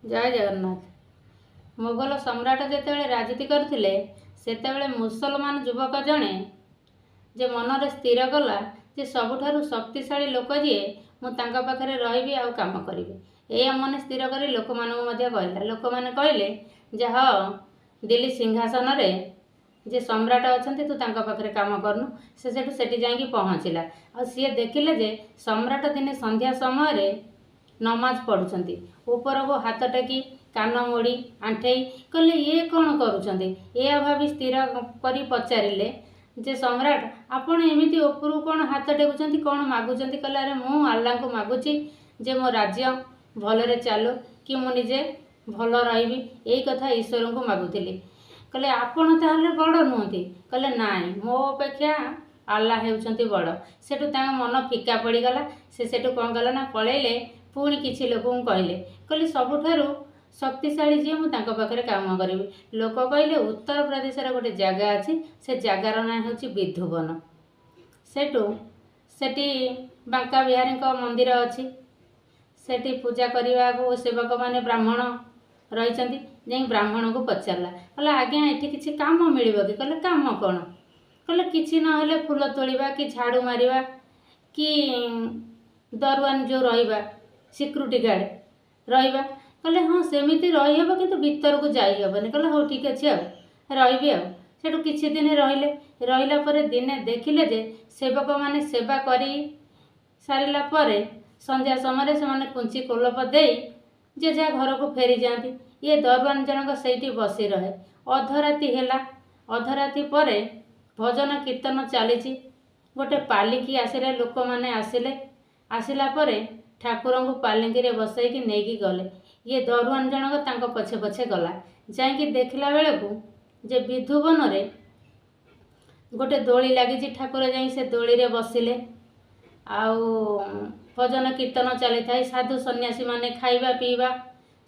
जय जगन्नाथ। मोगल सम्राट जेतेबेले राजनीति करथिले सेतेबेले मुसलमान युवक जणे जे मनरे स्थिर कला जे सबुठारु शक्तिशाली लोक जी मु तांका पाखरे रहिबी आउ काम करिबी ए मन स्थिर करी लोक मानक मध्ये कहला। लोक माने कहले जे ह दिल्ली सिंहासन रे जे सम्राट अछंती तू तांका पाखरे काम करनु। से सेठु सेठी जाईकी पहुँचिला आ सिए देखिले जे सम्राट दिने संध्या समय रे नमाज पढ़ुचंती ऊपर को हाथ टेकी कान मोड़ी आंठेई कहले ये कौन करुचंती। या भाभी स्थिर करी पचारिले जे सम्राट आपण एमिति ऊपर कौन हाथ टेकुचंती कौन मागुचंती। कहले अरे मु अल्लाह को मागुची जे मो राज्य भलरे चालू कि मु निजे भल रहिबी एई कथा ईश्वर को मागुथिली। कहले आपण ताहले बड़ नुहंती। कहले नाई मो अपेक्षा अल्लाह हेउचंती बड़। सेठु तांग मन फिका पड़ीगला। से सेठु कौन कला ना पळेले पुणी किछि लोक कहले कहले सबुठारु शक्तिशाली जी मु तांको पाखरे काम करिबी। लोक कहले उत्तर प्रदेश रे गोटे जगह अछि से जगार ना होछि विधुवन। सेठु सेठी बांका बिहारी को मंदिर अछि सेठी पूजा करबा को सेवक माने ब्राह्मण रहिचंती। जेई ब्राह्मण को पचारला कहला आज्ञा एठी किछि काम मिलिबो कि। कहले काम कोन। कहले किछि न हेले फूल तोड़ीबा कि झाड़ू मारिबा कि दरवान जो रहिबा सिक्यूरिटी गार्ड रहिबा। कहले हाँ सेमिति रही हेबो किंतु भीतर को जाई हेबनी। कहले हो ठीक अछि आ रहिबी आ। सेठु किछि दिन रहिले रहिला परे दिने देखिले जे सेवक माने सेवा करी सारिला परे संध्या समय से माने कुंची कोलप देई जे जा घर को फेरी जाती। ये दरवान जनक सेठी बसी रहे। अधराती हेला अधराती परे भजन कीर्तन चलीची गोटे पालिकी आसिले लोक माने आसिले आसिला परे ठाकुर को पालिंकी रे बसैकी नेकी गले। ये दरुआन जनक तांको पछे पछे गला जाईकी देखला बेले को जे विधुवन रे गोटे दोली लागी ठाकुर जाई से दोली रे बसिले आउ भजन कीर्तन चली थाए। साधु सन्यासी माने खाइबा पीवा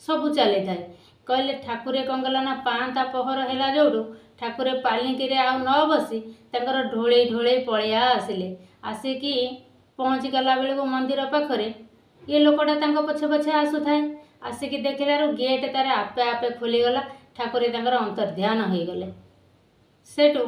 सबू चली थाए। कहले ठाकुरे कौन गला ना पांता पहर हेला जोडू ठाकुरे पालिंकी रे आउ न बसी तांकर ढोले ढोले पळिया आसिले। आसिकी पहुँची गला बेले को मंदिर पाखरे ये लोकटा तांको पछे पछे आसु थाए। आसिकी देखिलारू गेट तारे आपे आपे खोलीगला। ठाकुरे तांकर अंतर्ध्यान हो गले। सेठू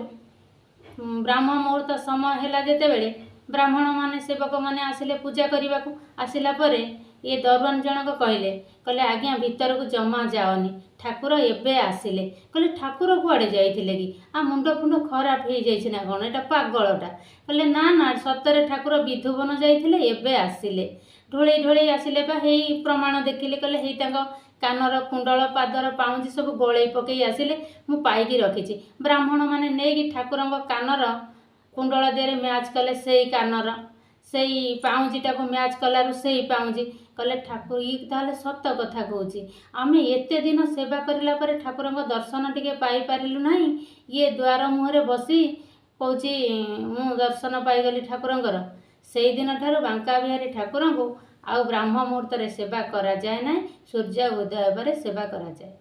ब्राह्मण मुहूर्त समय हेला जेतेबेले ब्राह्मण माने सेवक माने आसिले पूजा करने को। आसिला परे ये दरुआन जनक कहले कहले आज्ञा भीतर को जमा जाओनी ठाकुर एबे आसिले। कहले ठाकुर कुआडे जाइथिले कि आ मुंड फुंड खराब हो जाइछि ना कोन एटा पागलटा। कहले ना ना सतरे ठाकुर विधुवन जाइथिले एबे आसिले ढोले ढोले आसिले बा हेई प्रमाण देखिले। कहले हेई तांको कानर कुंडल पादर पाउंजी सब गोळेई पकेई आसिले मु पाइकी रखिछि। ब्राह्मण माने नेकी ठाकुरंग कानर कुंडल देरे मैच कले सेई कानर सेई पाउंजीटा को मैच कलारु सेई पाउंजी। कहले ठाकुर ई ताले सत कथा कहूची आमे एते दिन सेवा करिला परे ठाकुरंग दर्शन टिके पाई पारिलु नाही। ये द्वार मुहरे बसी कहूची मु दर्शन पाई गली ठाकुरंगर। सेई दिन ठारु बांका बिहारी ठाकुरंगु आउ ब्राह्म मुहूर्त रे सेवा करा जाए नाही। सूर्य उदय बरे सेवा करा जाए।